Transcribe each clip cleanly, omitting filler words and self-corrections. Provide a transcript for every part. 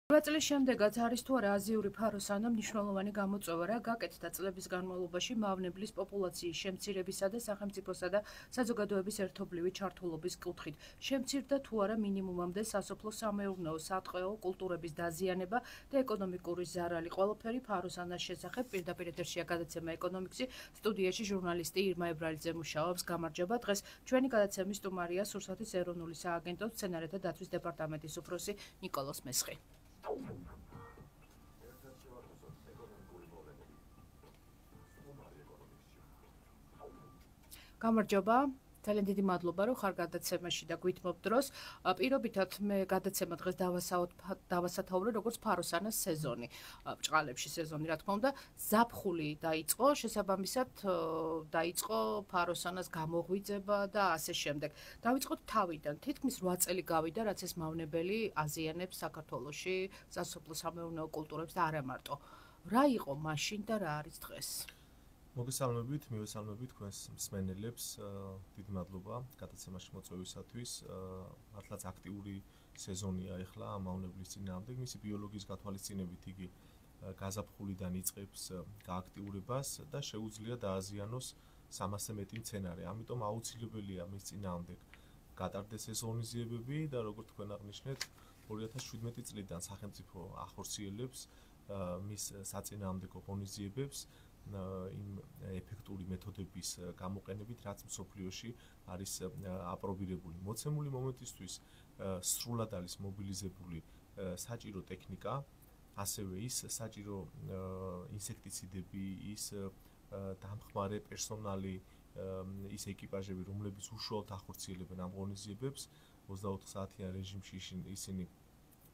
წლის შემდეგაც არის თუ არა აზიური ფაროსანა მნიშვნელოვანი გამოწვევა რა გაკეთდა წლების განმავლობაში მავნებლის პოპულაციის შემცირებისა და სახელმწიფოსა და საზოგადოების ერთობლივი ჩართულობის კუთხით. შემცირდა თუ არა მინიმუმამდე სასოფლო-სამეურნეო, სატყეო კულტურების დაზიანება და ეკონომიკური ზარალი. ყველაფერი ფაროსანას შესახებ პირდაპირ ეთერშია გადაცემა ეკონომიკსი. სტუდიაში ჟურნალისტი ირმა ებრალიძე მუშაობს. გამარჯობა. დღეს ჩვენი გადაცემის სტუმარია სურსათის ეროვნული სააგენტოს მცენარეთა დაცვის დეპარტამენტის უფროსი ნიკოლოზ მესხი. გამარჯობა. ძალიან დიდი მადლობა, რომ ხარ გადაცემაში და გვითმობ დროს. პირობითად მე გადაცემა დღეს დავასათაურო როგორც ფაროსანას სეზონი. ბჭყალებში სეზონი, რა თქმა უნდა, ზაფხული დაიწყო, შესაბამისად დაიწყო ფაროსანას გამოღვიძება და ასე შემდეგ. დავიწყოთ თავიდან. თითქმის 8 წელი გავიდა, რაც ეს მავნებელი აზიანებს საქართველოში სასოფლო-სამეურნეო კულტურებს და არა მარტო. რა იყო მაშინ და რა არის დღეს? მოგესალმებით, მივესალმებით თქვენს მსმენელებს. დიდი მადლობა გადაცემაში მოწვევისათვის. მართლაც აქტიური სეზონია ახლა მავნებლის წინააღმდეგ. მისი ბიოლოგიის გათვალისწინებით იგი გაზაფხულიდან იწყებს გააქტიურებას და შეუძლია დააზიანოს 300-ზე მეტი მცენარე. ამიტომ აუცილებელია მის წინააღმდეგ გატარდეს ეს ღონისძიებები და როგორც თქვენ აღნიშნეთ, 2017 წლიდან სახელმწიფო ახორციელებს მის საწინააღმდეგო ღონისძიებებს იმ ეფექტური მეთოდების გამოყენებით, რაც მსოფლიოში არის აპრობირებული. მოცემული მომენტისთვის სრულად არის მობილიზებული საჭირო ტექნიკა, ასევე ის საჭირო ინსექტიციდები, ის დამხმარე პერსონალი, ის ეკიპაჟები, რომლებიც უშუალოდ ახორციელებენ ამ ღონისძიებებს, 24 საათიან რეჟიმში ისინი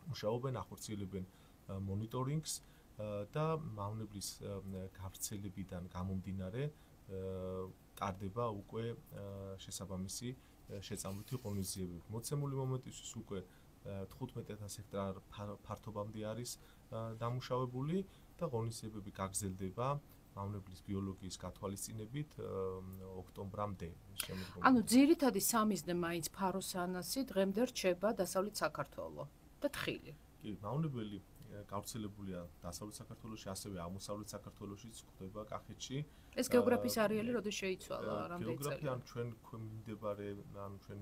მუშაობენ, ახორციელებენ მონიტორინგს და მავნებლის გავრცელებიდან გამომდინარე ტარდება უკვე შესაბამისი შეწამვითი ღონისძიებები. მოცემული მომენტისთვის უკვე 15,000 ჰექტარ ფართობამდე არის დამუშავებული და ღონისძიებები გაგრძელდება მავნებლის ბიოლოგიის გათვალისწინებით ოქტომბრამდე. ანუ ძირითადი სამიზნე მაინც ფაროსანასი დღემდე რჩება დასავლეთ საქართველო და თხილი. კი, მავნებელი გავრცელებულია დასავლეთ საქართველოში, ასევე აღმოსავლეთ საქართველოშიც გვხვდება კახეთში. ეს გეოგრაფიის არეალი როდის შეიცვალა, რამდენი წელი? გეოგრაფია ჩვენ მიმდებარე, ჩვენ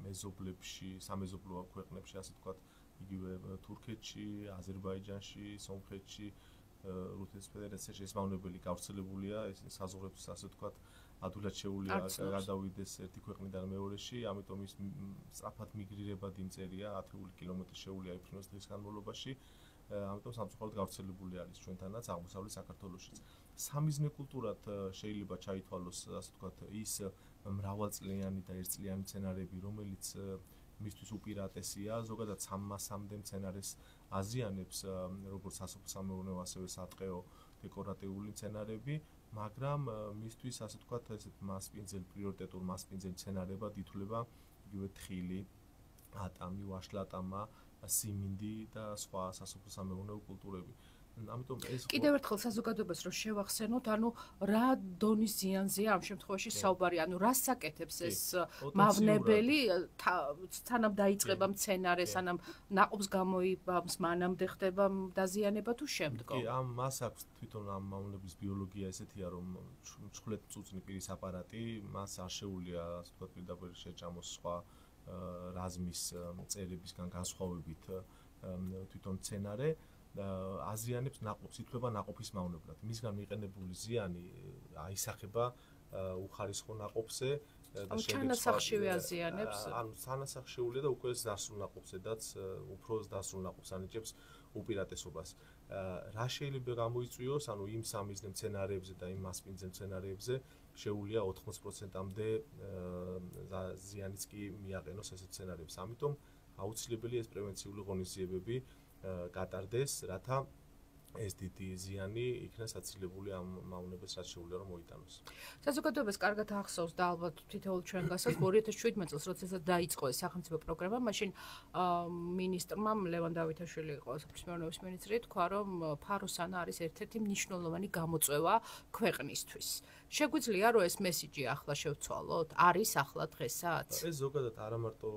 მეზობლებში, სამეზობლო ქვეყნებში, ასე ვთქვათ, იგივე თურქეთში, აზერბაიჯანში, სომხეთში, რუსეთის ფედერაციაში ეს მავნებელი გავრცელებულია, ეს საზღვრებს, ასე ვთქვათ, ადვილად შეუძლია გადავიდეს ერთი ქვეყნიდან მეორეში, ამიტომ ის სწრაფად მიგრირება იმწერია, 10 კილომეტრი შეუძლია იფრინოს დღის განმავლობაში. ამიტომ სამწუხაროდ გავრცელებული არის ჩვენთანაც აღმოსავლეთ საქართველოშიც. სამიზნე კულტურად შეიძლება ჩაითვალოს, ასე ვთქვათ, ის მრავალწლიანი და ერთწლიანი მცენარეები, რომელიც მისთვის უპირატესია, ზოგადად 300-მდე მცენარეს აზიანებს, როგორც სასოფლო-სამეურნეო, ასევე სატყეო დეკორატიული მცენარეები, მაგრამ მისთვის, ასე ვთქვათ, ესეთ მასპინძელ პრიორიტეტულ მასპინძელ მცენარეებად ითვლება იგივე თხილი, ატამი, ვაშლატამა, სიმინდი და სხვა სასოფლო-სამეურნეო კულტურები. ამიტომ ეს კიდევ ერთხელ საზოგადოებას რო შევახსენოთ, ანუ რა დონის ზიანზეა ამ შემთხვევაში საუბარი, ანუ რას აკეთებს ეს მავნებელი, სანამ დაიწყება მცენარე, სანამ ნაყოფს გამოიბამს, მანამდე ხდება დაზიანება თუ შემდგომ? კი, მას აქვს თვითონ ამ მავნების ბიოლოგია ესეთია, რომ მწვრთნელად წუწნი პირის აპარატი, მას არ შეუძლია, ასე ვთქვათ, პირდაპირ შეჭამოს სხვა რაზმის წერებისგან განსხვავებით თვითონ მცენარე აზიანებს ნაყოფს, ითვლება ნაყოფის მავნებლად. მისგან მიყენებული ზიანი აისახება უხარისხო ნაყოფზე და ჩანასახშივი აზიანებს. ანუ ჩანასახშიულია და უკვე დასრულ ნაყოფზედაც უფრო დასრულ ნაყოფს ანიჭებს უპირატესობას. რა შეიძლება გამოიწვიოს, ანუ იმ სამიზნე მცენარეებზე და იმ მასპინძელ მცენარეებზე შეუძლია 80%-მდე ზიანიც კი მიაყენოს ესეთ მცენარეებს. ამიტომ აუცილებელია ეს პრევენციული ღონისძიებები გატარდეს, რათა ეს დიდი ზიანი იქნას აცილებული ამ მავნებელს, რაც შეუძლია რომ მოიტანოს. საზოგადოებას კარგად ახსოვს და ალბათ თითოეულ ჩვენ გასავს 2017 წელს, როდესაც დაიწყო ეს სახელმწიფო პროგრამა, მაშინ მინისტრმა ლევან დავითაშვილი იყო საფრთხის მეურნეობის მინისტრი, თქვა რომ ფაროსანა არის ერთ-ერთი მნიშვნელოვანი გამოწვევა ქვეყნისთვის. შეგვიძლია რომ ეს მესიჯი ახლა შევცვალოთ? არის ახლა დღესაც? ეს ზოგადად არა მარტო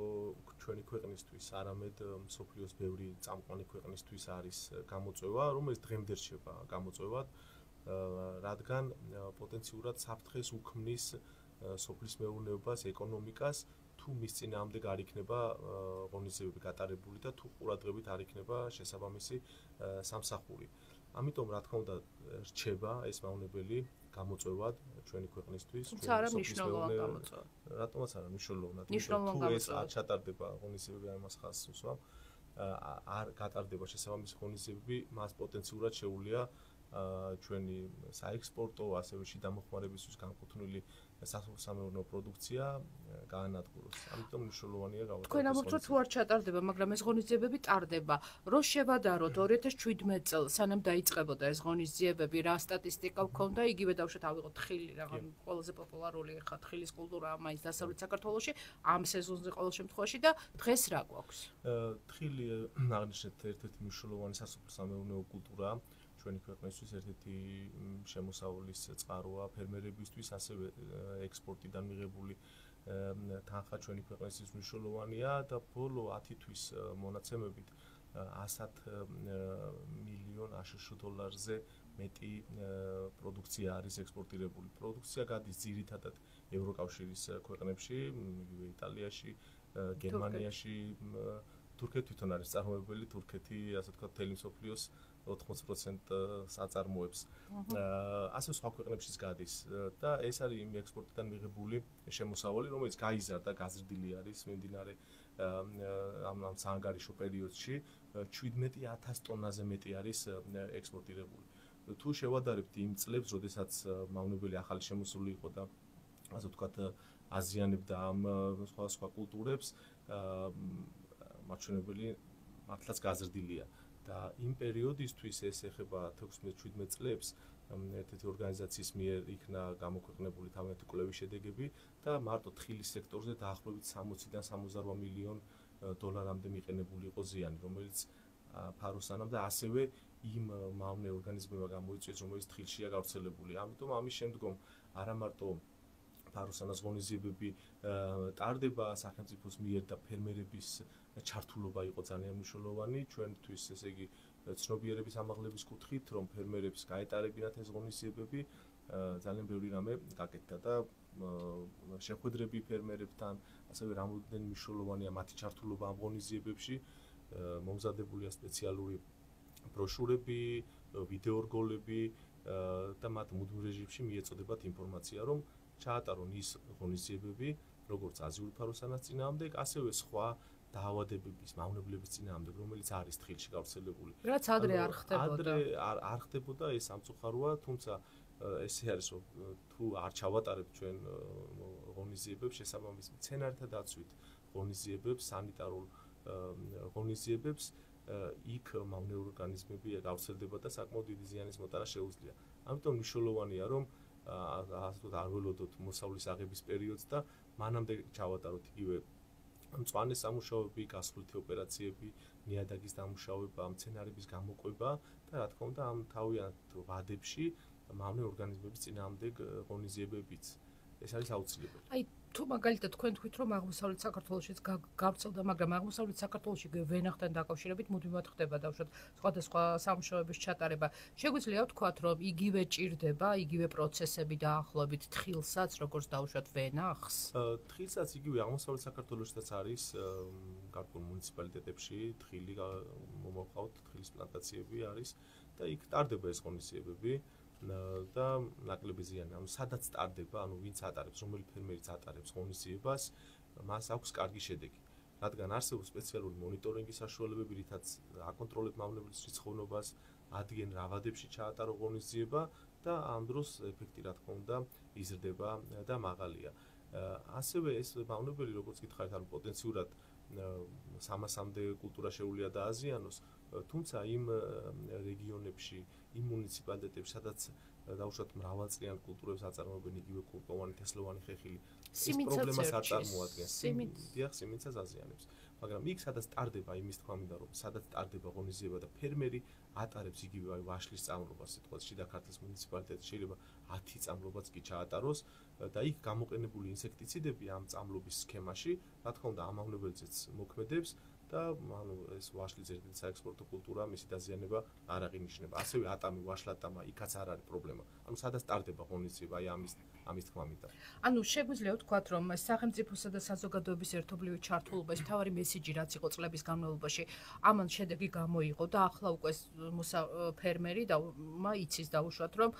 ჩვენი ქვეყნისთვის, არამედ მსოფლიოს ბევრი წამყვანი ქვეყნისთვის არის გამოწვევა, რომელიც დღემდე რჩება გამოწვევად, რადგან პოტენციურად საფრთხეს უქმნის სოფლის მეურნეობას, ეკონომიკას, თუ მის წინააღმდეგ არ იქნება ღონისძიებები გატარებული და თუ ყურადღებით არ იქნება შესაბამისი სამსახური. ამიტომ, რა თქმა უნდა, რჩება ეს მავნებელი გამოწვევად ჩვენი ქვეყნისთვის, თუმცა არა მნიშვნელოვან გამოწვევად. რატომაც არა მნიშვნელოვნად. მნიშვნელოვან თუ ეს არ გამოწვევად. ჩატარდება ღონისძიებები, ამას ხაზს უსვამ, არ გატარდება შესაბამისი ღონისძიებები, მას პოტენციურად შეუძლია ჩვენი საექსპორტო, ასევე შიდა მოხმარებისთვის განკუთვნილი სასოფლო-სამეურნეო პროდუქცია გაანადგუროს. ამიტომ მნიშვნელოვანია გავაკეთოთ. თქვენ ამბობთ, თუ არ ჩატარდება, მაგრამ ეს ღონისძიებები ტარდება. რო შევადაროთ 2017 წელს, სანამ დაიწყებოდა ეს ღონისძიებები, რა სტატისტიკა გქონდა, იგივე დავუშვათ ავიღოთ ხილი, რაღაც ყველაზე პოპულარული ხა ხილის კულტურა მაინც დასავლეთ საქართველოში, ამ სეზონზე ყოველ შემთხვევაში და დღეს რა გვაქვს? ხილი აღნიშნეთ ერთ-ერთი მნიშვნელოვანი სასოფლო-სამეურნეო კულტურაა. ჩვენი ქვეყნისთვის ერთ-ერთი შემოსავლის წყაროა ფერმერებისთვის, ასევე ექსპორტიდან მიღებული თანხა ჩვენი ქვეყნისთვის მნიშვნელოვანია და ბოლო 10 თვის მონაცემებით 100 მილიონ აშშ დოლარზე მეტი პროდუქცია არის ექსპორტირებული. პროდუქცია გადის ძირითადად ევროკავშირის ქვეყნებში, იტალიაში, გერმანიაში, თურქეთი თვითონ არის წარმოებელი, თურქეთი, ასე ვთქვათ, მთელი მსოფლიოს 80% საწარმოებს. ასე სხვა ქვეყნებშიც გადის და ეს არის იმ ექსპორტიდან მიღებული შემოსავალი, რომელიც გაიზარდა, გაზრდილი არის მიმდინარე ამ საანგარიშო პერიოდში 17,000 ტონაზე მეტი არის ექსპორტირებული. თუ შევადარებთ იმ წლებს, როდესაც მავნებელი ახალი შემოსული იყო და ასე ვთქვათ, აზიანებდა ამ სხვა კულტურებს, მაჩვენებელი მართლაც გაზრდილია. და იმ პერიოდისთვის ეს ეხება 16-17 წლებს ერთ-ერთი ორგანიზაციის მიერ იქნა გამოქვეყნებული თავიანთი კვლევის შედეგები და მარტო თხილის სექტორზე დაახლოებით 60-დან 68 მილიონ დოლარამდე მიყენებული იყო ზიანი, რომელიც ფაროსანამ და ასევე იმ მავნე ორგანიზმებმა გამოიწვიეს, რომელიც თხილშია გავრცელებული. ამიტომ ამის შემდგომ არა მარტო ფაროსანას ღონისძიებები ტარდება სახელმწიფოს მიერ და ფერმერების ჩართულობა იყო ძალიან მნიშვნელოვანი ჩვენთვის, ესე იგი ცნობიერების ამაღლების კუთხით, რომ ფერმერებს გაეტარებინათ ეს ღონისძიებები, ძალიან ბევრი რამე გაკეთდა და შეხვედრები ფერმერებთან, ასევე რამოდენიმე მნიშვნელოვანია მათი ჩართულობა ამ ღონისძიებებში, მომზადებულია სპეციალური ბროშურები, ვიდეორგოლები და მათ მუდმივ რეჟიმში მიეწოდებათ ინფორმაცია, რომ ჩაატარონ ის ღონისძიებები, როგორც აზიური ფაროსანას წინააღმდეგ, ასევე სხვა დაავადებების, მავნებლების წინააღმდეგ, რომელიც არის თხილში გავრცელებული. რაც ადრე არ ხდებოდა. ადრე არ ხდებოდა, ეს სამწუხაროა, თუმცა ესე არის, რომ თუ არ ჩავატარებთ ჩვენ ღონისძიებებს, შესაბამის მცენარეთა დაცვით ღონისძიებებს, სანიტარულ ღონისძიებებს, იქ მავნე ორგანიზმები გავრცელდება და საკმაოდ დიდი ზიანის მოტანა შეუძლია. ამიტომ მნიშვნელოვანია, რომ ასე ვთქვათ, არ ველოდოთ მოსავლის აღების პერიოდს და მანამდე ჩავატაროთ იგივე მწვანე სამუშაოები, გასხვლითი ოპერაციები, ნიადაგის დამუშავება, მცენარების გამოყვება და რა თქმა უნდა ამ თავიანთ ვადებში მავნე ორგანიზმების წინააღმდეგ ღონისძიებებიც. ეს არის აუცილებელი. აი თუ მაგალითად თქვენ თქვით, რომ აღმოსავლეთ საქართველოშიც გავრცელდა, მაგრამ აღმოსავლეთ საქართველოში ვენახთან დაკავშირებით მუდმივად ხდება დავუშვათ სხვადასხვა სამუშაოების ჩატარება. შეგვიძლია ვთქვათ, რომ იგივე ჭირდება, იგივე პროცესები დაახლოებით თხილსაც, როგორც დავუშვათ ვენახს? თხილსაც იგივე აღმოსავლეთ საქართველოშიც არის გარკვეულ მუნიციპალიტეტებში თხილი მომოყავთ, თხილის პლანტაციები არის და იქ ტარდება ეს ღონისძიებები. და ნაკლები ზიანი, ანუ სადაც ტარდება, ანუ ვინც ატარებს, რომელი ფერმერიც ატარებს ღონისძიებას, მას აქვს კარგი შედეგი. რადგან არსებობს სპეციალური მონიტორინგის საშუალებები, რითაც აკონტროლებ მავნებლის რიცხოვნობას, ადგენენ რა ვადებში ჩაატარო ღონისძიება და ამ დროს ეფექტი რა თქმა უნდა იზრდება და მაღალია. ასევე ეს მავნებელი, როგორც გითხარით, ანუ პოტენციურად 300-მდე კულტურა შეუძლია დააზიანოს, თუმცა იმ რეგიონებში, იმ მუნიციპალიტეტებში, სადაც დავუშვათ მრავალწლიან კულტურებს აწარმოებენ იგივე კულტოვანი თესლოვანი ხეხილი, ეს პრობლემას არ წარმოადგენს. დიახ, სიმინცას აზიანებს. მაგრამ იქ სადაც ტარდება იმის თქმა მინდა რომ სადაც ტარდება ღონისძიება და ფერმერი ატარებს იგივე აი ვაშლის წამლობას სიტყვას შიდა ქართლის მუნიციპალიტეტი შეიძლება 10 წამლობაც კი ჩაატაროს და იქ გამოყენებული ინსექტიციდები ამ წამლობის სქემაში რა თქმა უნდა ამავნებელზეც მოქმედებს და ანუ ეს ვაშლის ერთ-ერთი საექსპორტო კულტურა მისი დაზიანება არ აღინიშნება. ასევე ატამი ვაშლატამა იქაც არ არის პრობლემა. ანუ სადაც ტარდება ღონისძიება აი ამის თქმა მინდა. ანუ შეგვიძლია ვთქვათ, რომ სახელმწიფოსა და საზოგადოების ერთობლივი ჩართულობა ეს მთავარი მესიჯი რაც იყო წლების განმავლობაში, ამან შედეგი გამოიღო და ახლა უკვე ფერმერი და იცის დაუშვათ, რომ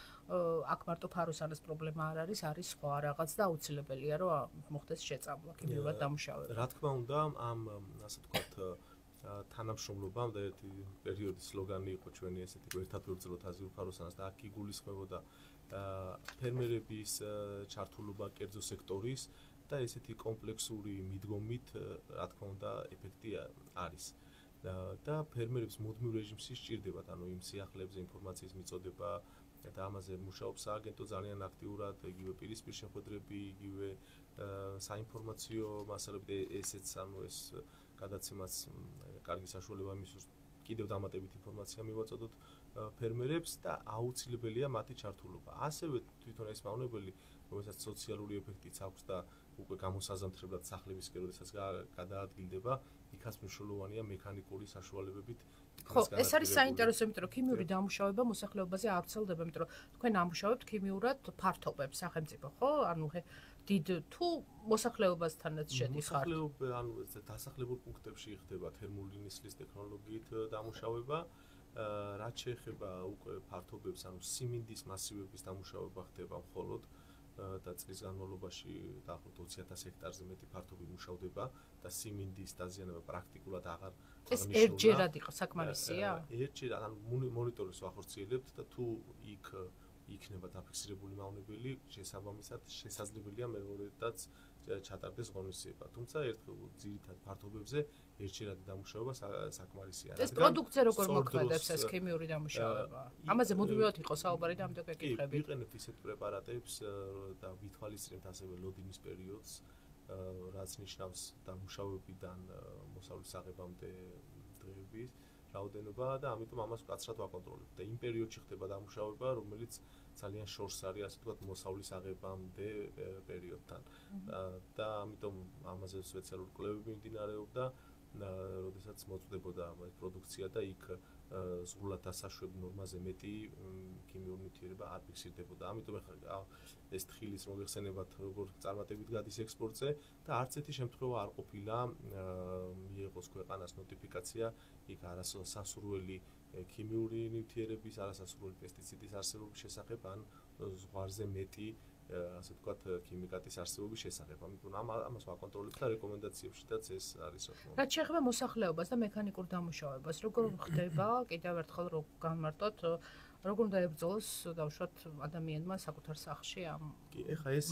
აქ მარტო ფაროსანას პრობლემა არ არის, არის სხვა რაღაც და აუცილებელია, რომ მოხდეს შეწამლა, ქიმიურად დამუშავება. რა თქმა უნდა, ამ ასე ვთქვათ თანამშრომლობამ და ერთი პერიოდის სლოგანი იყო ჩვენი ესეთი ერთად ვერძელოთ აზიურ ფაროსანას და აქ იგულისხმებოდა ფერმერების ჩართულობა კერძო სექტორის და ესეთი კომპლექსური მიდგომით რა თქმა უნდა ეფექტი არის და ფერმერებს მუდმივ რეჟიმში სჭირდებათ ანუ იმ სიახლეებზე ინფორმაციის მიწოდება და ამაზე მუშაობს სააგენტო ძალიან აქტიურად იგივე პირისპირ შეხვედრები იგივე საინფორმაციო მასალები ესეც ანუ ეს გადაცემას კარგი საშუალება იმისთვის კიდევ დამატებით ინფორმაცია მივაწოდოთ ფერმერებს და აუცილებელია მათი ჩართულობა. ასევე თვითონ ეს მავნებელი, რომელსაც სოციალური ეფექტიც აქვს და უკვე გამოსაზამთრებლად სახლებისკენ როდესაც გადაადგილდება, იქაც მნიშვნელოვანია მექანიკური საშუალებებით. ხო, ეს არის საინტერესო, იმიტომ რომ ქიმიური დამუშავება მოსახლეობაზე არ ვრცელდება, იმიტომ რომ თქვენ ამუშავებთ ქიმიურად ფართობებს სახელმწიფო, ხო? ანუ დიდ თუ მოსახლეობასთანაც შედის ხარ. მოსახლეობა, ანუ დასახლებულ პუნქტებში ხდება თერმული ნისლის ტექნოლოგიით დამუშავება. რაც შეეხება უკვე ფართობებს, ანუ სიმინდის მასივების დამუშავება ხდება მხოლოდ და წლის განმავლობაში დაახლოებით 20000 ჰექტარზე მეტი ფართობი მუშავდება და სიმინდის დაზიანება პრაქტიკულად აღარ ეს ერთჯერად იყო საკმარისია? ერთჯერად, ანუ მონიტორინგს ვახორციელებთ და თუ იქ იქნება დაფიქსირებული მავნებელი, შესაბამისად შესაძლებელია მეორედაც ჩატარდეს ღონისძიება. თუმცა ერთ ძირითად ფართობებზე ერთჯერადი დამუშავება საკმარისია. ეს პროდუქცია როგორ მოქმედებს ეს ქიმიური დამუშავება? ამაზე მუდმივად იყო საუბარი და ამდენ გეკითხები. ვიყენებთ ისეთ პრეპარატებს და ვითვალისწინებთ ასევე ლოდინის პერიოდს, რაც ნიშნავს დამუშავებიდან მოსავლის აღებამდე დღეების რაოდენობა და ამიტომ ამას მკაცრად ვაკონტროლებთ. და იმ პერიოდში ხდება დამუშავება, რომელიც ძალიან შორს არის, ასე ვთქვათ, მოსავლის აღებამდე პერიოდთან. და ამიტომ ამაზე სპეციალური კვლევები მიმდინარეობდა, როდესაც მოწდებოდა ეს პროდუქცია და იქ ზღულად დასაშვებ ნორმაზე მეტი ქიმიური ნივთიერება არ ფიქსირდებოდა. ამიტომ ახლა ეს თხილის მოიხსენებათ, როგორ წარმატებით გადის ექსპორტზე და არც ერთი შემთხვევა არ ყოფილა მიიღოს ქვეყანას ნოტიფიკაცია იქ არასასურველი ქიმიური ნივთიერების, არასასურველი პესტიციდის არსებობის შესახებ ან ზღვარზე მეტი ასე ვთქვათ ქიმიკატის არსებობის შესახებ. ამიტომ ამას ვაკონტროლებთ და რეკომენდაციებშიც ეს არის რა თქმა უნდა. რაც შეეხება მოსახლეობას და მექანიკურ დამუშავებას, როგორ ხდება კიდევ ერთხელ რო განმარტოთ როგორ უნდა ებრძოლოს დავუშვათ ადამიანმა საკუთარ სახლში ამ ეხა ეს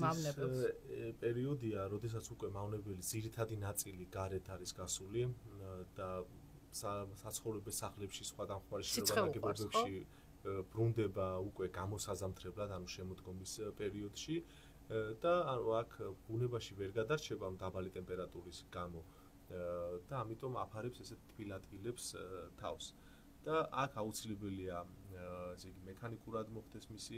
პერიოდია, როდესაც უკვე მავნებელის ძირითადი ნაწილი გარეთ არის გასული და საცხოვრებელ სახლებში სხვა დამხმარე შენებებში ბრუნდება უკვე გამოსაზამთრებლად, ანუ შემოდგომის პერიოდში და ანუ აქ ბუნებაში ვერ გადარჩება დაბალი ტემპერატურის გამო და ამიტომ აფარებს ესეთ თბილ-ადგილებს თავს. და აქ აუცილებელია ესე იგი მექანიკურად მოხდეს მისი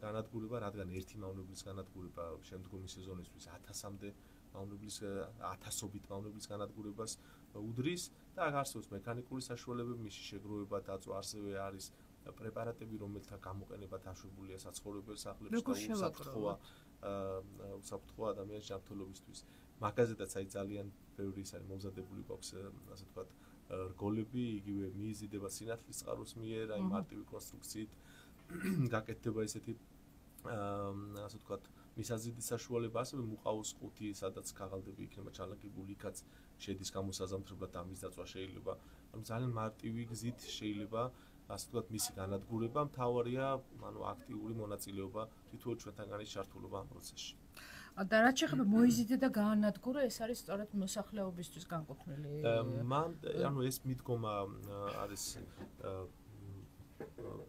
განადგურება, რადგან ერთი მავნებლის განადგურება შემდგომი სეზონისთვის 1000-მდე მავნებლის 1000-ობით მავნებლის განადგურებას უდრის და აქ არსებობს მექანიკური საშუალებები, მისი შეგროვება დაწვა, ასევე არის პრეპარატები, რომელთა გამოყენება დაშვებულია საცხოვრებელ სახლებში და უსაფრთხოა ადამიანის ჯანმრთელობისთვის. მაგაზედაც აი ძალიან ბევრი ის არის მომზადებული გვაქვს, ასე ვთქვათ, რგოლები, იგივე მიიზიდება სინათლის წყაროს მიერ, აი მარტივი კონსტრუქციით გაკეთდება ესეთი ასე ვთქვათ, მისაზიდის საშუალება, ასევე მუყაოს ყუთი, სადაც ქაღალდები იქნება ჩალაგებული, იქაც შედის გამოსაზამთრებლად და ამის დაწვა შეიძლება. ანუ ძალიან მარტივი გზით შეიძლება ასე ვთქვათ, მისი განადგურება, მთავარია, ანუ აქტიური მონაწილეობა თითოეულ ჩვენთანგანის ჩართულობა ამ პროცესში. და რაც შეეხება მოიზიდე და გაანადგურა, ეს არის სწორედ მოსახლეობისთვის განკუთვნილი. ანუ ეს მიდგომა არის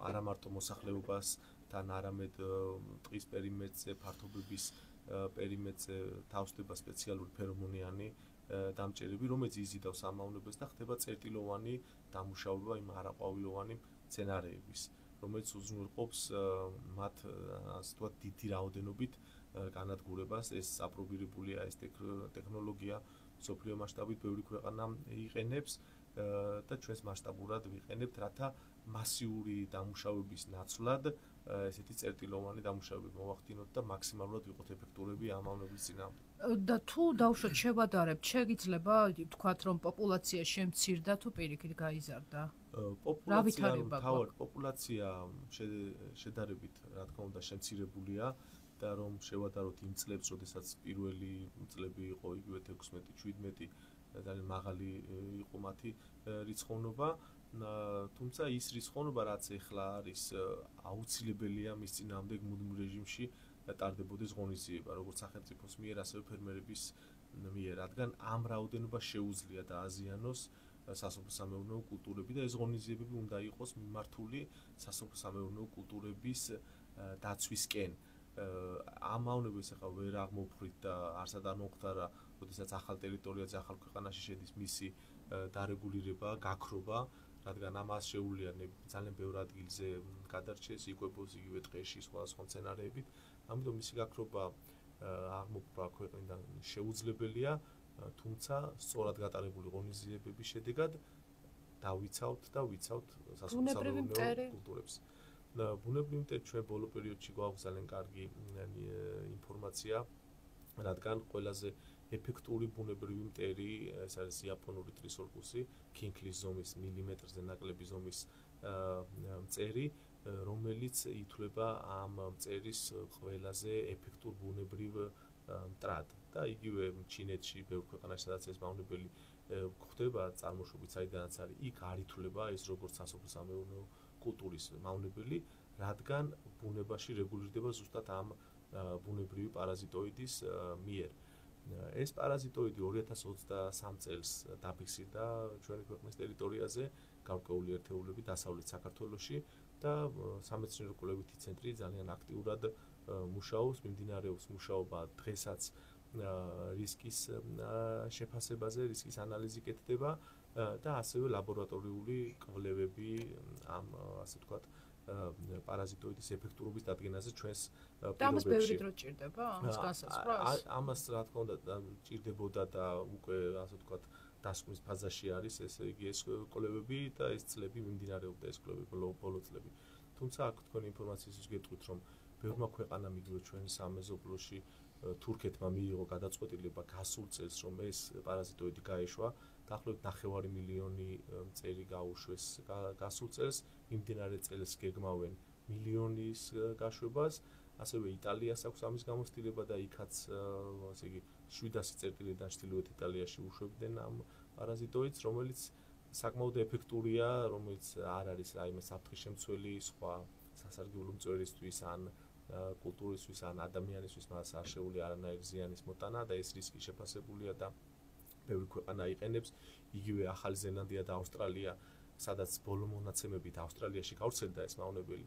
არა მარტო მოსახლეობას თან არამედ ტყის პერიმეტრზე, ფართობების პერიმეტრზე თავსდება სპეციალური ფერომონიანი დამჭერები, რომელიც იზიდავს ამ მავნებელს და ხდება წერტილოვანი დამუშავება იმ არაყვავილოვანი მცენარეების, რომელიც უზრუნველყოფს მათ ასე ვთქვათ დიდი რაოდენობით განადგურებას. ეს საპრობირებულია ეს ტექნოლოგია მსოფლიო მასშტაბით ბევრი ქვეყანა იყენებს და ჩვენს მასშტაბურად ვიყენებთ, რათა მასიური დამუშავების ნაცვლად ესეთი წერტილოვანი დამუშავებები მოვახდინოთ და მაქსიმალურად ვიყოთ ეფექტურები ამ მავნებლის წინააღმდეგ. და თუ დავუშვათ შევადარებთ, შეგიძლება ვთქვათ, რომ პოპულაცია შემცირდა თუ პირიქით გაიზარდა? პოპულაცია შედარებით, რა თქმა უნდა, შემცირებულია და რომ შევადაროთ იმ წლებს, როდესაც პირველი წლები იყო იგივე 16-17 ძალიან მაღალი იყო მათი რიცხოვნობა, თუმცა ის რიცხოვნობა, რაც ეხლა არის აუცილებელია მის წინააღმდეგ მუდმივ რეჟიმში ტარდებოდეს ღონისძიება, როგორც სახელმწიფოს მიერ, ასევე ფერმერების მიერ, რადგან ამ რაოდენობას შეუძლია დააზიანოს სასოფლო-სამეურნეო კულტურები და ეს ღონისძიებები უნდა იყოს მიმართული სასოფლო-სამეურნეო კულტურების დაცვისკენ. ამ მავნებელს ახლა ვერ აღმოფხვრით და არსად არ მომხდარა, როდესაც ახალ ტერიტორიაზე, ახალ ქვეყანაში შედის მისი დარეგულირება, გაქრობა, რადგან ამას შეუძლია ძალიან ბევრ ადგილზე გადარჩეს, იკვებოს იგივე ტყეში სხვადასხვა მცენარეებით. ამიტომ მისი გაქრობა აღმოფხვრა ქვეყნიდან შეუძლებელია, თუმცა სწორად გატარებული ღონისძიებების შედეგად დავიცავთ და ვიცავთ სასოფლო-სამეურნეო კულტურებს. ბუნებრივი მტერი ჩვენ ბოლო პერიოდში გვაქვს ძალიან კარგი ინფორმაცია, რადგან ყველაზე ეფექტური ბუნებრივი მტერი ეს არის იაპონური ტრისორკუსი, ქინქლის ზომის მილიმეტრზე ნაკლები ზომის მტერი, რომელიც ითვლება ამ მწერის ყველაზე ეფექტურ ბუნებრივ მტრად და იგივე ჩინეთში ბევრ ქვეყანაში სადაც ეს მავნებელი გვხვდება წარმოშობით საიდანაც არის, იქ არ ითვლება ეს როგორც სასოფლო-სამეურნეო კულტურის მავნებელი, რადგან ბუნებაში რეგულირდება ზუსტად ამ ბუნებრივი პარაზიტოიდის მიერ. ეს პარაზიტოიდი 2023 წელს დაფიქსირდა ჩვენი ქვეყნის ტერიტორიაზე, გარკვეული ერთეულები დასავლეთ საქართველოში და სამეცნიერო კვლევითი ცენტრი ძალიან აქტიურად მუშაობს, მიმდინარეობს მუშაობა დღესაც რისკის შეფასებაზე, რისკის ანალიზი კეთდება და ასევე ლაბორატორიული კვლევები ამ ასე ვთქვათ პარაზიტოიდის ეფექტურობის დადგენაზე ჩვენს პირობებში. და ამას ბევრი დრო ჭირდება ამას განსაზღვრას? ამას რა თქმა უნდა ჭირდებოდა და უკვე ასე ვთქვათ დასკვნის ფაზაში არის ესე იგი ეს კვლევები და ეს წლები მიმდინარეობდა ეს კვლევები ბოლო წლები. თუმცა აქ თქვენი ინფორმაციისთვის გეტყვით, რომ ბევრმა ქვეყანამ იგივე ჩვენ სამეზობლოში თურქეთმა მიიღო გადაწყვეტილება გასულ წელს, რომ ეს პარაზიტოიდი გაეშვა, დაახლოებით 9 მილიონი მწერი გაუშვეს გასულ წელს, მიმდინარე წელს გეგმავენ მილიონის გაშვებას, ასევე იტალიას აქვს ამის გამოცდილება და იქაც ასე იგი 700 წერტილიდან ჩრდილოეთ იტალიაში უშვებდნენ ამ პარაზიტოიდს, რომელიც საკმაოდ ეფექტურია, რომელიც არ არის რაიმე საფრთხის შემცველი სხვა სასარგებლო მწვერისთვის ან კულტურისთვის ან ადამიანისთვის მას არ შეუძლია არანაირი ზიანის მოტანა და ეს რისკი შეფასებულია და ბევრი ქვეყანა იყენებს, იგივე ახალი ზელანდია და ავსტრალია, სადაც ბოლო მონაცემებით ავსტრალიაში გავრცელდა ეს მავნებელი,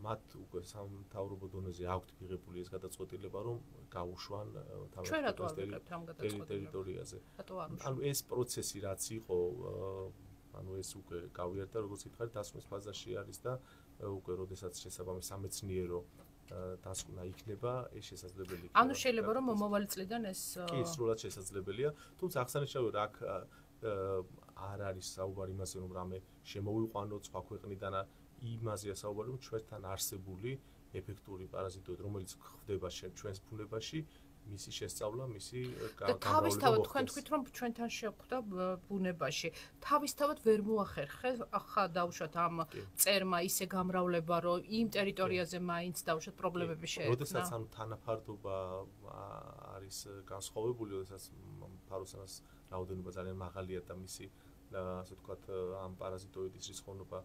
მათ უკვე სამთავრობო დონეზე აქვთ მიღებული ეს გადაწყვეტილება, რომ გაუშვან თავის ტერიტორიაზე. ანუ ეს პროცესი რაც იყო, ანუ ეს უკვე გავიარდა, როგორც ითხარით, დასკვნის ფაზაში არის და უკვე როდესაც შესაბამის სამეცნიერო დასკვნა იქნება, ეს შესაძლებელი იქნება. ანუ შეიძლება რომ მომავალი წლიდან ეს კი, სრულად შესაძლებელია, თუმცა აღსანიშნავია, აქ არ არის საუბარი იმაზე, რომ რამე შემოვიყვანოთ სხვა ქვეყნიდან, იმაზეა საუბარი, რომ ჩვენთან არსებული ეფექტური პარაზიტოიდი, რომელიც გვხვდება ჩვენს ბუნებაში, მისი შესწავლა, მისი გამრავლება. თავისთავად თქვენ თქვით, რომ ჩვენთან შეხვდა ბუნებაში. თავისთავად ვერ მოახერხეს ახლა დავუშვათ ამ წერმა ისე გამრავლება, რომ იმ ტერიტორიაზე მაინც დავუშვათ პრობლემები შეექმნა. როდესაც ამ თანაფარდობა არის განსხვავებული, როდესაც ფაროსანას რაოდენობა ძალიან მაღალია და მისი ასე ვთქვათ ამ პარაზიტოიდის რიცხოვნობა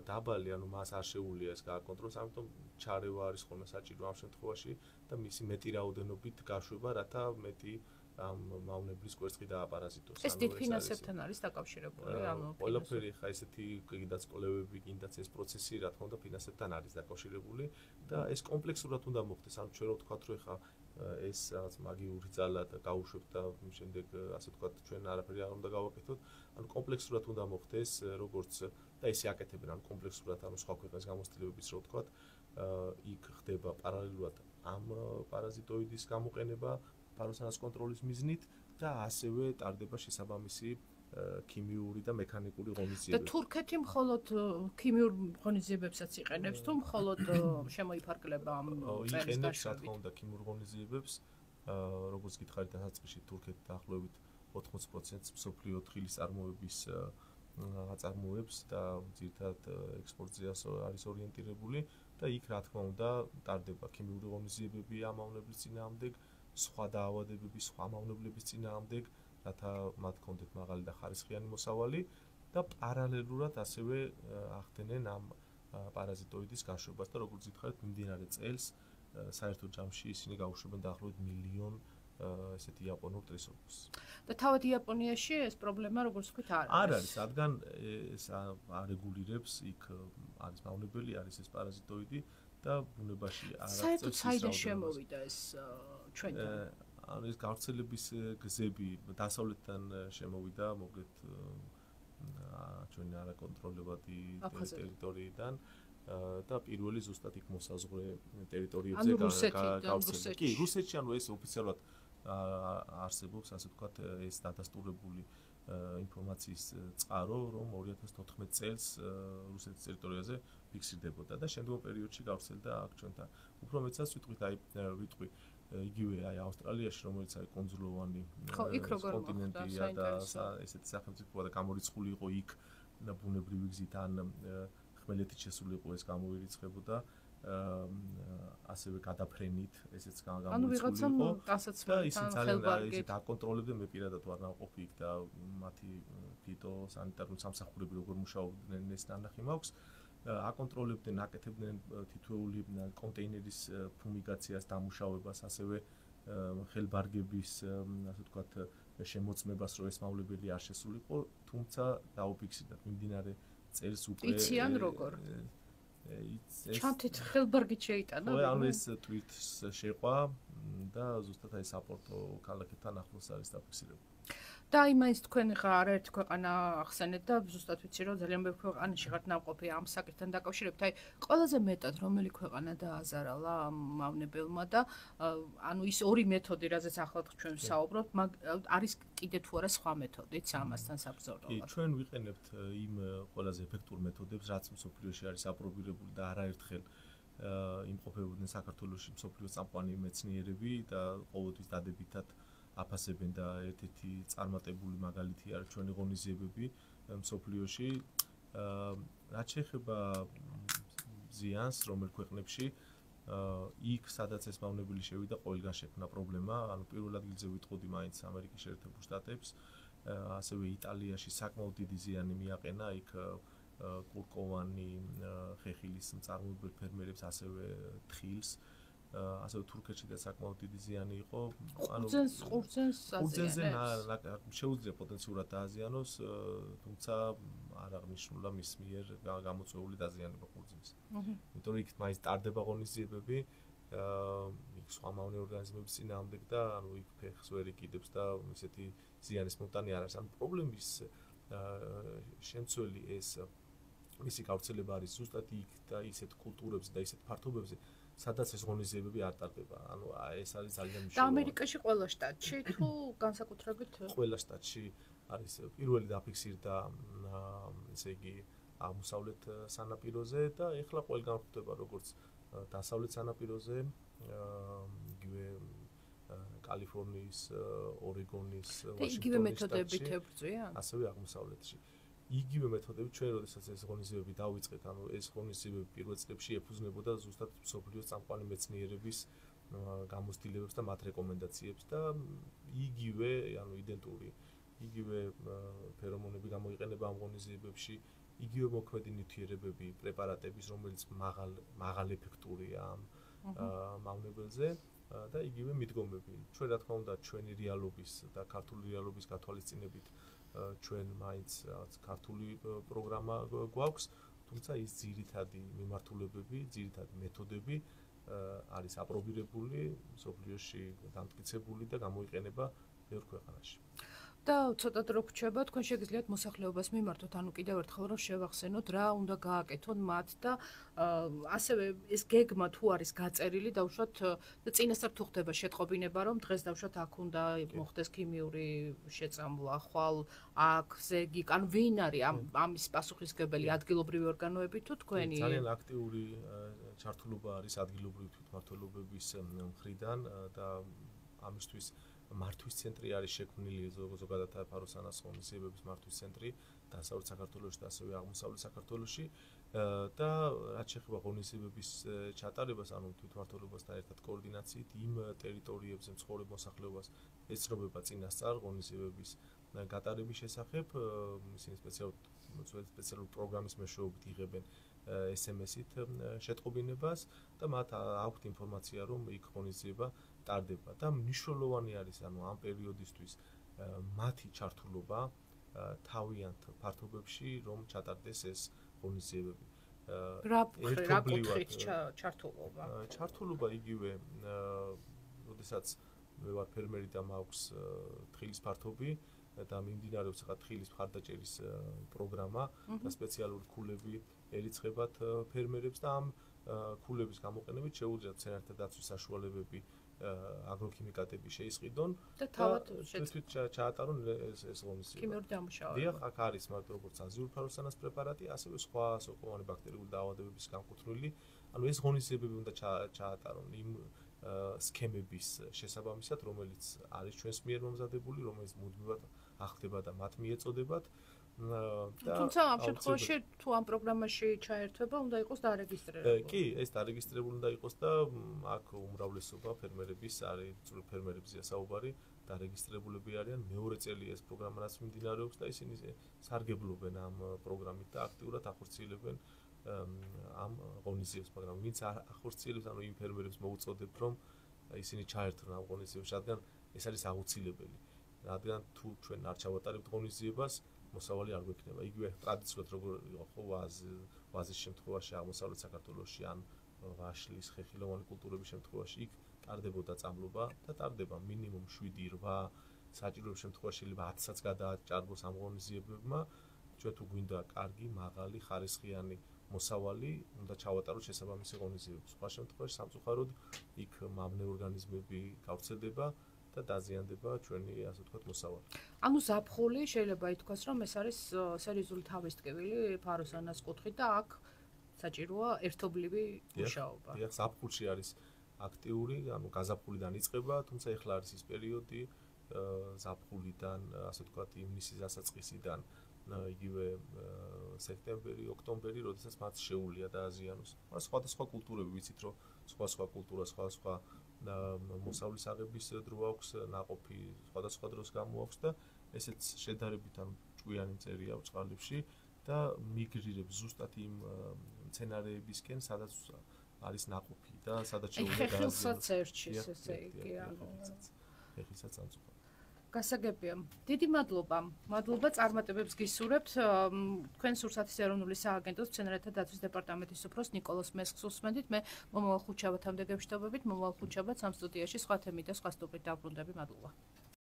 დაბალი, ანუ მას არ შეუძლია ეს გააკონტროლოს, ამიტომ ჩარევა არის ხოლმე საჭირო ამ შემთხვევაში და მისი მეტი რაოდენობით გაშვება, რათა მეტი ამ მავნებლის კვერცხი დააპარაზიტოს. ეს დიდ ფინანსებთან არის დაკავშირებული, ანუ ყველაფერი ხა ესეთი კიდაც კვლევები, კიდაც ეს პროცესი, რა თქმა უნდა, ფინანსებთან არის დაკავშირებული და ეს კომპლექსურად უნდა მოხდეს. ანუ ჩვენ რო ვთქვათ, რომ ხა ეს რაღაც მაგიური ძალა და გაუშვებთ და შემდეგ ასე ვთქვათ ჩვენ არაფერი არ უნდა გავაკეთოთ. ანუ კომპლექსურად უნდა მოხდეს როგორც და ესე აკეთებენ ანუ კომპლექსურად ანუ სხვა ქვეყნის გამოცდილებების რო ვთქვათ იქ ხდება პარალელურად ამ პარაზიტოიდის გამოყენება ფაროსანას კონტროლის მიზნით და ასევე ტარდება შესაბამისი ქიმიური და მექანიკური ღონისძიებები. და თურქეთი მხოლოდ ქიმიურ ღონისძიებებსაც იყენებს თუ მხოლოდ შემოიფარგლება ამ წერის იყენებს რა დაშვებით? თქმა უნდა ქიმიურ ღონისძიებებს, როგორც გითხარით დასაწყისში თურქეთი დაახლოებით 80% მსოფლიო თხილის წარმოების აწარმოებს და ძირითადად ექსპორტზე არის ორიენტირებული და იქ რა თქმა უნდა ტარდება ქიმიური ღონისძიებები ამ მავნებლის წინააღმდეგ, სხვა დაავადებები, სხვა მავნებლების წინააღმდეგ, რათა მათ ჰქონდეთ მაღალი და ხარისხიანი მოსავალი და პარალელურად ასევე ახდენენ ამ პარაზიტოიდის გაშვებას და როგორც გითხარით, მიმდინარე წელს საერთო ჯამში ისინი გაუშვებენ დაახლოებით 1 მილიონ ესეთი იაპონურ ტრისოფოს. და თავად იაპონიაში ეს პრობლემა როგორც ვთქვით არ არის, რადგან ეს არეგულირებს იქ არის მავნებელი, არის ეს პარაზიტოიდი და ბუნებაში არ აღწევს. საერთოდ საიდან შემოვიდა ეს ჩვენთან? ანუ ეს გავრცელების გზები დასავლეთთან შემოვიდა, მოგეთ ჩვენი არაკონტროლებადი ტერიტორიიდან და პირველი ზუსტად იქ მოსაზღვრე ტერიტორიებზე გავრცელდა. კი, რუსეთში ანუ ეს ოფიციალურად არსებობს, ასე ვთქვათ, ეს დადასტურებული ინფორმაციის წყარო, რომ 2014 წელს რუსეთის ტერიტორიაზე ფიქსირდებოდა და შემდგომ პერიოდში გავრცელდა აქ ჩვენთან. უფრო მეცაც ვიტყვი იგივე აი ავსტრალიაში, რომელიც არის კონძულოვანი კონტინენტია და ესეთი სახელმწიფოა და გამორიცხული იყო იქ ბუნებრივი გზით ან ხმელეთით შესული იყო ეს გამოვირიცხებოდა ასევე გადაფრენით ესეც გამორიცხული იყო და ისინი ძალიან ისე დაკონტროლებდნენ მე პირადად ვარ ნაყოფი იქ და მათი ფიტოსანიტარული სამსახურები როგორ მუშაობდნენ ეს ნანახი მაქვს აკონტროლებდნენ, აკეთებდნენ თითოეული კონტეინერის ფუმიგაციას, დამუშავებას, ასევე ხელბარგების, ასე ვთქვათ, შემოწმებას, რომ ეს მავნებელი არ შესულიყო, თუმცა დაუფიქსირდა მიმდინარე წელს უკვე იციან როგორ? ჩანთით ხელბარგით შეიტანა? ხო, ანუ ეს ტვირთს შეყვა და ზუსტად აი საპორტო ქალაქებთან ახლოს არის დაფიქსირებული. და აი მაინც თქვენ ხა არაერთი ქვეყანა ახსენეთ და ზუსტად ვიცი რომ ძალიან ბევრი ქვეყანაში ხართ ნამყოფი ამ საკითხთან დაკავშირებით. აი ყველაზე მეტად რომელი ქვეყანა დააზარალა ამ მავნებელმა და ანუ ის ორი მეთოდი, რაზეც ახლა ჩვენ ვსაუბრობთ, არის კიდე თუ არა სხვა მეთოდიც ამასთან საბრძოლველად? კი, ჩვენ ვიყენებთ იმ ყველაზე ეფექტურ მეთოდებს, რაც მსოფლიოში არის აპრობირებული და არაერთხელ იმყოფებოდნენ საქართველოში მსოფლიოს წამყვანი მეცნიერები და ყოველთვის დადებითად აფასებენ და ერთ-ერთი წარმატებული მაგალითი არის ჩვენი ღონისძიებები მსოფლიოში. რაც შეეხება ზიანს, რომელ ქვეყნებში იქ სადაც ეს მავნებელი შევიდა, ყველგან შექმნა პრობლემა. ანუ პირველ ადგილზე ვიტყოდი მაინც ამერიკის შეერთებულ შტატებს, ასევე იტალიაში საკმაოდ დიდი ზიანი მიაყენა იქ კურკოვანი ხეხილის მწარმოებელ ფერმერებს, ასევე თხილს. ასევე თურქეთში და საკმაოდ დიდი ზიანი იყო. ანუ ყურძენზე შეუძლია პოტენციურად დააზიანოს, თუმცა არ აღნიშნულა მის მიერ გამოწვეული დაზიანება ყურძნის. იმიტომ რომ იქ მაინც ტარდება ღონისძიებები, იქ სხვა მავნე ორგანიზმების წინააღმდეგ და ანუ იქ ფეხს ვერ იკიდებს და ისეთი ზიანის მომტანი არ არის. ანუ პრობლემის შემცველი ეს მისი გავრცელება არის ზუსტად იქ და ისეთ კულტურებზე და ისეთ ფართობებზე სადაც ეს ღონისძიებები არ ტარდება. ანუ ეს არის ძალიან მნიშვნელოვანი. და ამერიკაში ყველა შტატში თუ განსაკუთრებით ყველა შტატში არის პირველი დაფიქსირდა ესე იგი აღმოსავლეთ სანაპიროზე და ეხლა ყველგან ხდება როგორც დასავლეთ სანაპიროზე, იგივე კალიფორნიის, ორეგონის, ვაშინგტონის იგივე მეთოდებით ებრძვიან? ასევე აღმოსავლეთში. იგივე მეთოდები ჩვენ როდესაც ეს ღონისძიებები დავიწყეთ, ანუ ეს ღონისძიებები პირველ წლებში ეფუძნებოდა ზუსტად მსოფლიოს წამყვანი მეცნიერების გამოცდილებებს და მათ რეკომენდაციებს და იგივე, ანუ იდენტური, იგივე ფერომონები გამოიყენება ამ ღონისძიებებში, იგივე მოქმედი ნივთიერებები, პრეპარატების, რომელიც მაღალ ეფექტურია ამ მავნებელზე და იგივე მიდგომები. ჩვენ რა თქმა უნდა, ჩვენი რეალობის და ქართული რეალობის გათვალისწინებით ჩვენ მაინც ქართული პროგრამა გვაქვს, თუმცა ის ძირითადი მიმართულებები, ძირითადი მეთოდები არის აპრობირებული, მსოფლიოში დამტკიცებული და გამოიყენება ბევრ ქვეყანაში. და ცოტა დრო გვჩება, თქვენ შეგიძლიათ მოსახლეობას მიმართოთ, ანუ კიდევ ერთხელ რომ შევახსენოთ, რა უნდა გააკეთონ მათ და ასევე ეს გეგმა თუ არის გაწერილი, დაუშვათ წინასწარ თუ ხდება შეტყობინება, რომ დღეს დაუშვათ აქ უნდა მოხდეს ქიმიური შეწამვლა, ხვალ აქ ზეგი, ან ვინ არის ამის პასუხისმგებელი ადგილობრივი ორგანოები თუ თქვენი? ძალიან აქტიური ჩართულობა არის ადგილობრივი თვითმმართველობების მხრიდან და ამისთვის მართვის ცენტრი არის შექმნილი ზოგადად ფაროსანას ღონისძიებების მართვის ცენტრი დასავლეთ საქართველოში და ასევე აღმოსავლეთ საქართველოში და რაც შეეხება ღონისძიებების ჩატარებას, ანუ თვითმმართველობასთან ერთად კოორდინაციით იმ ტერიტორიებზე მცხოვრებ მოსახლეობას ეცნობება წინასწარ ღონისძიებების გატარების შესახებ, ისინი სპეციალური პროგრამის მეშვეობით იღებენ SMS-ით შეტყობინებას და მათ აქვთ ინფორმაცია, რომ იქ ღონისძიება ტარდება და მნიშვნელოვანი არის ანუ ამ პერიოდისთვის მათი ჩართულობა თავიანთ ფართობებში, რომ ჩატარდეს ეს ღონისძიებები. რა კუთხით ჩართულობა? ჩართულობა იგივე, როდესაც მე ვარ ფერმერი და მაქვს თხილის ფართობი და მიმდინარეობს ახლა თხილის მხარდაჭერის პროგრამა და სპეციალური ქულები ერიცხებათ ფერმერებს და ამ ქულების გამოყენებით შეუძლიათ მცენარეთა დაცვის საშუალებები აგროქიმიკატები შეისყიდონ და თავად ჩაატარონ ეს ღონისძიება. ქიმიური დამუშავება. დიახ, აქ არის მათ როგორც აზიური ფაროსანას პრეპარატი, ასევე სხვა სოკოვანი ბაქტერიული დაავადებების განკუთვნილი. ანუ ეს ღონისძიებები უნდა ჩაატარონ იმ სქემების შესაბამისად, რომელიც არის ჩვენს მიერ მომზადებული, რომელიც მუდმივად ახდება და მათ მიეწოდებათ. თუმცა ამ შემთხვევაში თუ ამ პროგრამაში ჩაერთვება, უნდა იყოს დარეგისტრირებული. კი, ეს დარეგისტრირებული უნდა იყოს და აქ უმრავლესობა ფერმერების არის, წვრილ ფერმერებზეა საუბარი, დარეგისტრირებულები არიან. მეორე წელი ეს პროგრამა რაც მიმდინარეობს და ისინი სარგებლობენ ამ პროგრამით და აქტიურად ახორციელებენ ამ ღონისძიებას, მაგრამ ვინც ახორციელებს, ანუ იმ ფერმერებს მოუწოდებ, რომ ისინი ჩაერთონ ამ ღონისძიებას, რადგან ეს არის აუცილებელი. რადგან თუ ჩვენ არ ჩავატარებთ ღონისძიებას, მოსავალი არ გვექნება. იგივე ტრადიციულად როგორ იყო ხო ვაზის შემთხვევაში აღმოსავლეთ საქართველოში ან ვაშლის ხეხილოვანი კულტურების შემთხვევაში იქ ტარდებოდა წამლობა და ტარდება მინიმუმ 7-8 საჭიროების შემთხვევაში შეიძლება 10-საც გადააჭარბოს ამ ღონისძიებებმა. ჩვენ თუ გვინდა კარგი, მაღალი, ხარისხიანი მოსავალი, უნდა ჩავატაროთ შესაბამისი ღონისძიებები. სხვა შემთხვევაში სამწუხაროდ იქ მამნე ორგანიზმები გავრცელდება და დაზიანდება ჩვენი, ასე ვთქვათ, მოსავალი. ანუ ზაფხული შეიძლება ითქვას, რომ ეს არის სერიოზული თავისტკივილი ფაროსანას კუთხით და აქ საჭიროა ერთობლივი მუშაობა. დიახ, ზაფხულში არის აქტიური, ანუ გაზაფხულიდან იწყება, თუმცა ეხლა არის ის პერიოდი ზაფხულიდან, ასე ვთქვათ, ივნისის დასაწყისიდან იგივე სექტემბერი, ოქტომბერი, როდესაც მათ შეუძლია დააზიანოს. სხვადასხვა კულტურები ვიცით, რომ სხვა კულტურა, სხვა მოსავლის აღების დრო აქვს, ნაყოფი სხვადასხვა დროს გამოაქვს და ესეც შედარებით ანუ ჭკვიანი მწერია წყალებში და მიგრირებს ზუსტად იმ მცენარეებისკენ, სადაც არის ნაყოფი და სადაც შეუძლია გააზიანოს. ხილსაც ერჩის ესე იგი, ანუ ხილსაც ამწუხარ. გასაგებია. დიდი მადლობა. მადლობა წარმატებებს გისურვებთ. თქვენ სურსათის ეროვნული სააგენტოს მცენარეთა დაცვის დეპარტამენტის უფროს ნიკოლოზ მესხს უსმენთ. მე მომავალ ხუთშაბათამდე გეშտობებით. მომავალ ხუთშაბათს ამ სტუდიაში სხვა თემით და სხვა სტუმრით დავბრუნდები. მადლობა.